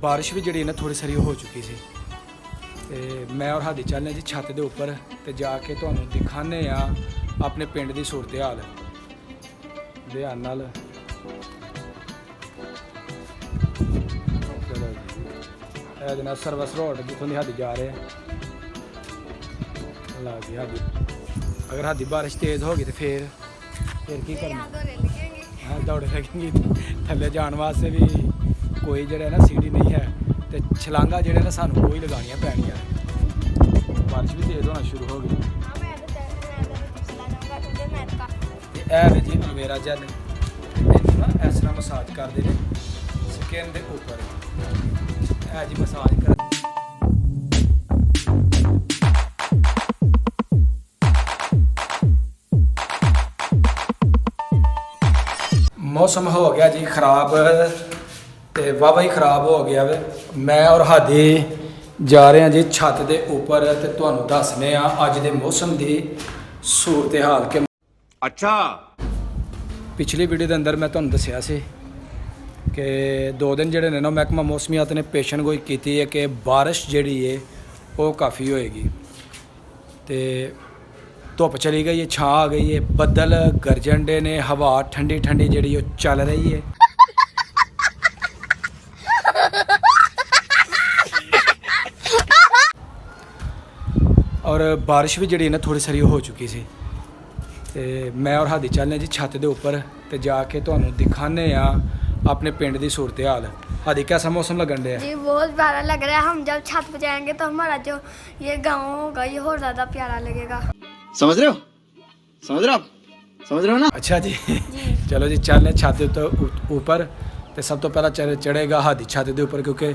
ਬਾਰਿਸ਼ ਵੀ ਜਿਹੜੀ ਨਾ ਥੋੜੀ ਸਾਰੀ ਹੋ ਚੁੱਕੀ ਸੀ ਤੇ ਮੈਂ ਔਰ ਹਾਦੀ ਚੱਲਨੇ ਜੀ ਛੱਤ ਦੇ ਉੱਪਰ ਤੇ ਜਾ ਕੇ ਤੁਹਾਨੂੰ ਦਿਖਾਣੇ ਆ ਆਪਣੇ ਪਿੰਡ ਦੀ ਸੂਰਤ ਹਾਲ ਧਿਆਨ ਨਾਲ। ਚਲੋ ਇਹ ਜਨਾ ਸਰਵਿਸ ਰੋਡ ਜਿੱਥੋਂ ਦੀ ਹਾਦੀ ਜਾ ਰਹੇ ਲਾ ਜੀ ਹਾਦੀ ਅਗਰ ਹਾਦੀ ਬਾਰਿਸ਼ ਤੇਜ਼ ਹੋ ਗਈ ਤੇ ਫਿਰ ਕੀ ਕਰਨਾ? हाँ दौड़ लगेंगी थले जाने वास्ते भी कोई जड़े ना सीढ़ी नहीं है तो छलांगा जड़े ना सानू कोई लगानियां पैनियां। बारिश भी तेज़ होना शुरू हो गई जी अलवेरा जैल ना इस तरह मसाज करते हैं स्किन के उपर है जी मसाज कर मौसम हो गया जी खराब तो वाह ही खराब हो गया वे। मैं और हादी जा रहे हैं जी छत के उपर तो तुहानू दसने अज के मौसम की सूरत हाल के। अच्छा पिछली वीडियो के अंदर मैं तुहानू दसिया सी कि 2 दिन जोड़े ने ना महकमा मौसमियात ने पेशन गोई की है कि बारिश जी है वो काफ़ी होएगी तो धुप चली गई है, छां आ गई है, बदल गरजन डे ने, हवा ठंडी ठंडी जी चल रही है। और बारिश भी जी ना थोड़ी सारी हो चुकी सी ते मैं और हादी चलने जी छत के उपर तो जाके तुहानू दिखाने अपने पिंड की सूरत हाल। हादी कैसा मौसम लगन डे? जी बहुत प्यारा लग रहा है। हम जब छत पे जाएंगे तो हमारा जो ये गाँव होगा ये और ज़्यादा प्यारा लगेगा। समझ रहे हो? समझ रहे हो आप? समझ रहे हो ना? अच्छा जी चलो जी चलने छत तो ऊपर तो सब तो पहला चढ़ेगा हादी छत के उपर क्योंकि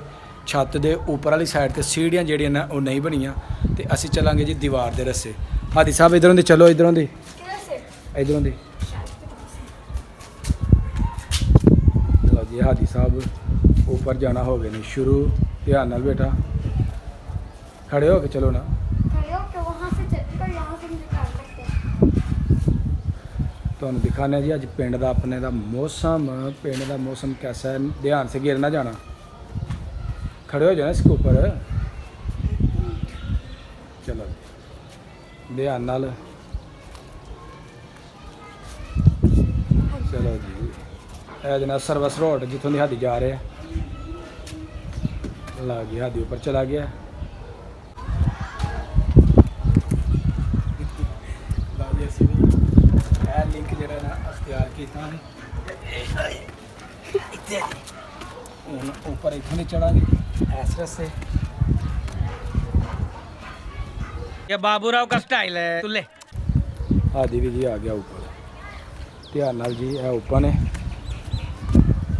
छत के उपर वाली साइड ते सीढ़ियाँ जड़ियाँ ना वो नहीं बनिया तो असी चलांगे जी दीवार के रस्से। हादी साहब इधरों दी चलो इधरों दी इधरों दी चलो जी हादी साहब ऊपर जाना हो गए नहीं शुरू। ध्यान नाल बेटा खड़े हो के चलो ना। तुहानू दिखाने जी अज पिंड का अपने का मौसम। पिंड का मौसम कैसा है? ध्यान से गिर ना जाना। खड़े हो जाना इसके ऊपर। चलो ध्यान नाल। चलो जी है जना सर्विस रोड जितों की हादी जा रहे हैं ला गई हादी ऊपर चला गया। लिंक जरा ना अख्तियार किया ऊपर इतों नहीं चढ़ा इस रस्ते। ये बाबूराव का स्टाइल है तुले। हादी भी जी आ गया ऊपर। ध्यान नाल जी है ऊपर ने।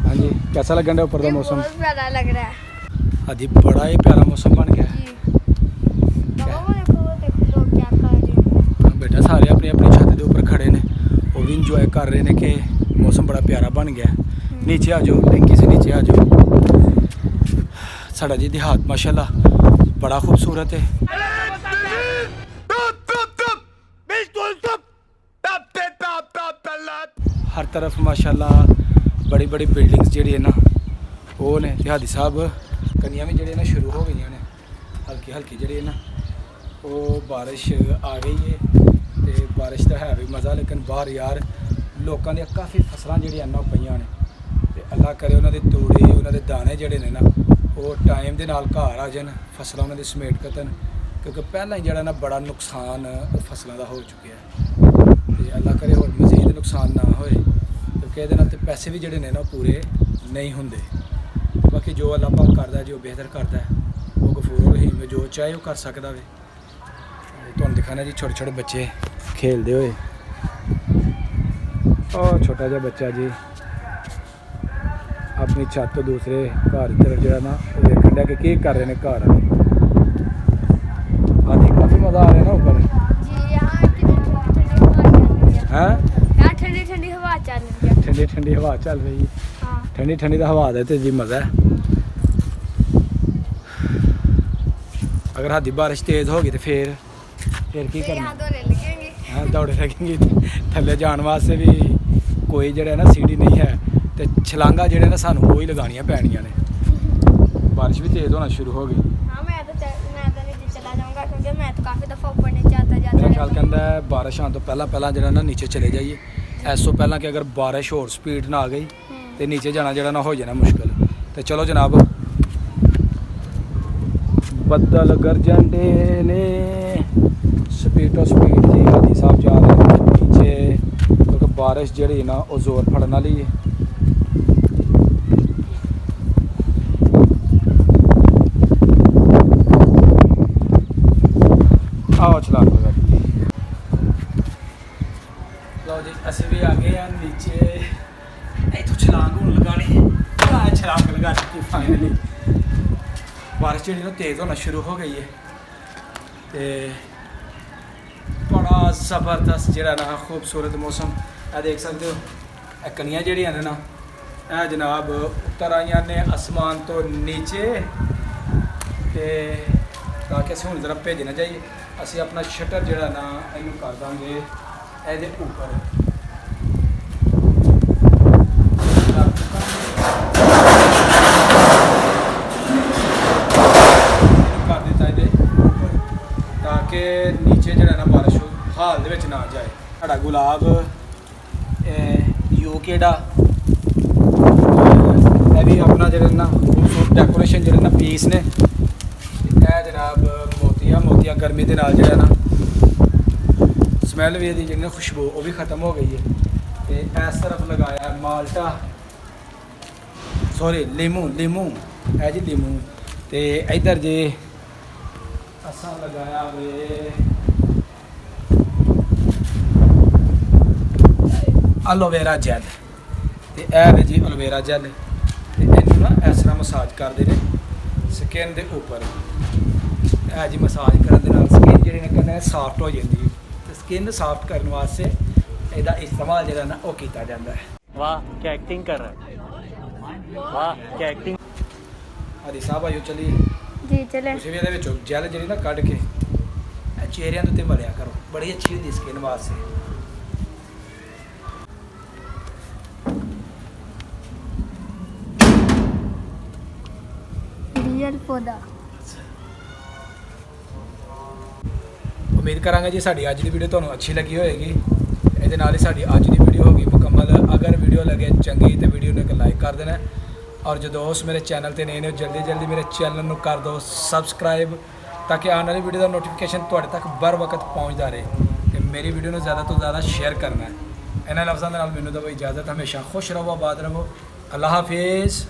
हाँ जी कैसा लगन ऊपर का मौसम? बहुत प्यारा लग रहा है। हादी बड़ा ही प्यारा मौसम बन गया बेटा। सारे अपनी अपनी छत के ऊपर खड़े ने वो भी इंजॉय कर रहे हैं कि मौसम बड़ा प्यारा बन गया। नीचे आ जाओ लिंकी से नीचे आ जाओ। साड़ा जी देहात माशाल्लाह बड़ा खूबसूरत है। हर तरफ माशाल्लाह बड़ी बड़ी बिल्डिंग्स जी है ना वो ने। हादी साहब कनियां भी जी ना शुरू हो गई ने हल्की हल्की जी ना वो बारिश आ गई है तो बारिश तो है भी मज़ा लेकिन बाहर यार लोगों दी काफ़ी फसलां जिहड़ियां ना पईयां ने ते अल्लाह करे उन्हां दी तूड़ी उन्हां दे दाने जिहड़े ने ना वो टाइम दे नाल घर आ जान फसलां उन्हां दी समेट कतन क्योंकि पहलां ही जिहड़ा ना बड़ा नुकसान फसलों का हो चुकिया है ते अल्लाह करे होर मज़ीद नुकसान ना होए क्योंकि इहदे नाल ते पैसे भी जिहड़े ने ना पूरे नहीं हुंदे। बाकी जो अल्लाह पाक करदा जो बेहतर करदा है वो गफूर रहीम है जो चाहे वो कर सकदा वे। तुहानू दिखाने जी छोटे छोटे बच्चे खेलते हुए। और छोटा जहा बच्चा जी अपनी छत तो दूसरे घर की तरफ जो ना देखने दिया कि कर रहे हैं घर वाले। हाँ जी काफ़ी मज़ा आ रहा है ना ऊपर। ठंडी ठंडी हवा चल रही है। ठंडी ठंडी हवा चल रही है। ठंडी ठंडी तो हवा दे जी मज़ा है। अगर हादी बारिश तेज़ होगी तो फिर की करना? हाँ दौड़े लगेंगी थले जाने वास्ते भी कोई जड़ा ना सीढ़ी नहीं है तो छलांगा जड़े ना सानू कोई लगानियां पैनियां ने। बारिश भी तेज़ होना शुरू हो गई। हाँ मैं तो नीचे चला जाऊंगा क्योंकि मैं तो काफ़ी दफ़ा ऊपर नीचे आता जाता मेरा ख्याल रहता हूँ। कहता है बारिश आने तो पहला जरा ना नीचे चले जाइए, ऐसो पहला कि अगर बारिश होर स्पीड ना आ गई तो नीचे जाना जरा ना हो जाना मुश्किल। तो चलो जनाब, बदल गरजन दे ने स्पीड जी हादी साहब जा रहे हैं नीचे क्योंकि बारिश जी ना वो जोर फड़न वाली है। आओ छलांग लगा दी। लो जी असं भी आ गए हैं नीचे, इतों छलांग हूँ लगानी छलांग लगा दी फाइनली। बारिश जी ना तेज़ होना शुरू हो गई है ते बड़ा ज़बरदस्त जरा ना खूबसूरत मौसम है देख सकते हो। कनियां जड़ियां ने ना ए जनाब उतर आईयां ने आसमान तो नीचे ते ताकि असीं हुण जरा भेजना चाहिए। असीं अपना शटर जड़ा ना इनू कर देंगे ਇਹਦੇ ਉੱਪਰ ਕਰ ਦਿੱਤਾ ਇਹਦੇ ਉੱਪਰ ਤਾਂ ਕਿ ਨੀਚੇ ਜਿਹੜਾ ਨਾ ਬਾਰਿਸ਼ ਹਾਲ ਦੇ ਵਿੱਚ ਨਾ ਜਾਏ। ਸਾਡਾ ਗੁਲਾਬ ਯੂਕੇ ਦਾ ਇਹ ਵੀ ਆਪਣਾ ਜਿਹੜਾ ਨਾ ਖੂਬਸੂਰਤ ਡੈਕੋਰੇਸ਼ਨ ਜਿਹੜੇ ਨਾ ਪੀਸ ਨੇ। ਇਹ ਜਨਾਬ ਮੋਤੀਆ ਗਰਮੀ ਦੇ ਨਾਲ ਜਿਹੜਾ ਨਾ ਸਮੈਲ ਵੀ ਇਹਦੀ ਜਿਹੜੀ ਖੁਸ਼ਬੂ ਉਹ ਵੀ ਖਤਮ ਹੋ ਗਈ ਹੈ। ਤੇ ਇਸ ਤਰਫ ਲਗਾਇਆ ਮਾਲਟਾ ਸੌਰੀ ਲੀਮੂ ਇਹ ਜੀ ਲੀਮੂ। ਤੇ ਇਧਰ ਜੇ ਅਸਾਂ ਲਗਾਇਆ ਵੇ ਐਲੋਵੇਰਾ ਜੈਲ ਤੇ ਇਹ ਵੇ ਜੀ ਐਲੋਵੇਰਾ ਜੈਲ। ਤੇ ਇਹਨੂੰ ਨਾ ਇਸ ਤਰ੍ਹਾਂ ਮਸਾਜ ਕਰਦੇ ਨੇ ਸਕਿਨ ਦੇ ਉੱਪਰ। ਇਹ ਜੀ ਮਸਾਜ ਕਰਨ ਦੇ ਨਾਲ ਸਕਿਨ ਜਿਹੜੀ ਨਾ ਕਹਿੰਦੇ ਸਾਫਟ ਹੋ ਜਾਂਦੀ ਹੈ। स्किन साफ्ट करने वास्ते ਇਹਦਾ इस्तेमाल ਜਿਹੜਾ ਨਾ ਉਹ ਕੀਤਾ ਜਾਂਦਾ ਹੈ। वाह क्या एक्टिंग कर रहा है, वाह क्या एक्टिंग। ਹਰੀ ਸਾਹਿਬ ਆਇਓ ਚਲੀਏ। जी चले। ਤੁਸੀਂ ਵੀ ਇਹਦੇ ਵਿੱਚੋਂ ਜੈਲ ਜਿਹੜੀ ਨਾ ਕੱਢ ਕੇ ਇਹ ਚਿਹਰਿਆਂ ਦੇ ਉੱਤੇ ਮਲਿਆ ਕਰੋ, ਬੜੀ ਅੱਛੀ ਹੁੰਦੀ ਸਕਿਨ ਵਾਸਤੇ। रियल पौधा। ਉਮੀਦ ਕਰਾਂਗਾ ਜੀ ਸਾਡੀ ਅੱਜ ਦੀ ਵੀਡੀਓ ਤੁਹਾਨੂੰ ਅੱਛੀ ਲੱਗੀ ਹੋਏਗੀ। ਇਹਦੇ ਨਾਲ ਹੀ ਸਾਡੀ ਅੱਜ ਦੀ ਵੀਡੀਓ ਹੋ ਗਈ ਮੁਕੰਮਲ। ਅਗਰ ਵੀਡੀਓ ਲੱਗੇ ਚੰਗੀ ਤੇ ਵੀਡੀਓ ਨੂੰ ਇੱਕ ਲਾਈਕ ਕਰ ਦੇਣਾ ਔਰ ਜੋ ਦੋਸਤ ਮੇਰੇ ਚੈਨਲ ਤੇ ਨਏ ਨੇ ਜਲਦੀ ਮੇਰੇ ਚੈਨਲ ਨੂੰ ਕਰ ਦਿਓ ਸਬਸਕ੍ਰਾਈਬ ਤਾਂ ਕਿ ਆਉਣ ਵਾਲੀ ਵੀਡੀਓ ਦਾ ਨੋਟੀਫਿਕੇਸ਼ਨ ਤੁਹਾਡੇ ਤੱਕ ਬਰ ਵਕਤ ਪਹੁੰਚਦਾ ਰਹੇ। ਤੇ ਮੇਰੀ ਵੀਡੀਓ ਨੂੰ ਜ਼ਿਆਦਾ ਤੋਂ ਜ਼ਿਆਦਾ ਸ਼ੇਅਰ ਕਰਨਾ ਹੈ। ਇਹਨਾਂ ਲਫ਼ਜ਼ਾਂ ਦੇ ਨਾਲ ਮੈਨੂੰ ਦਿਓ ਇਜਾਜ਼ਤ। ਹਮੇਸ਼ਾ ਖੁਸ਼ ਰਹੋ, ਆਬਾਦ ਰਹੋ। ਅੱਲਾ ਹਾਫਿਜ਼।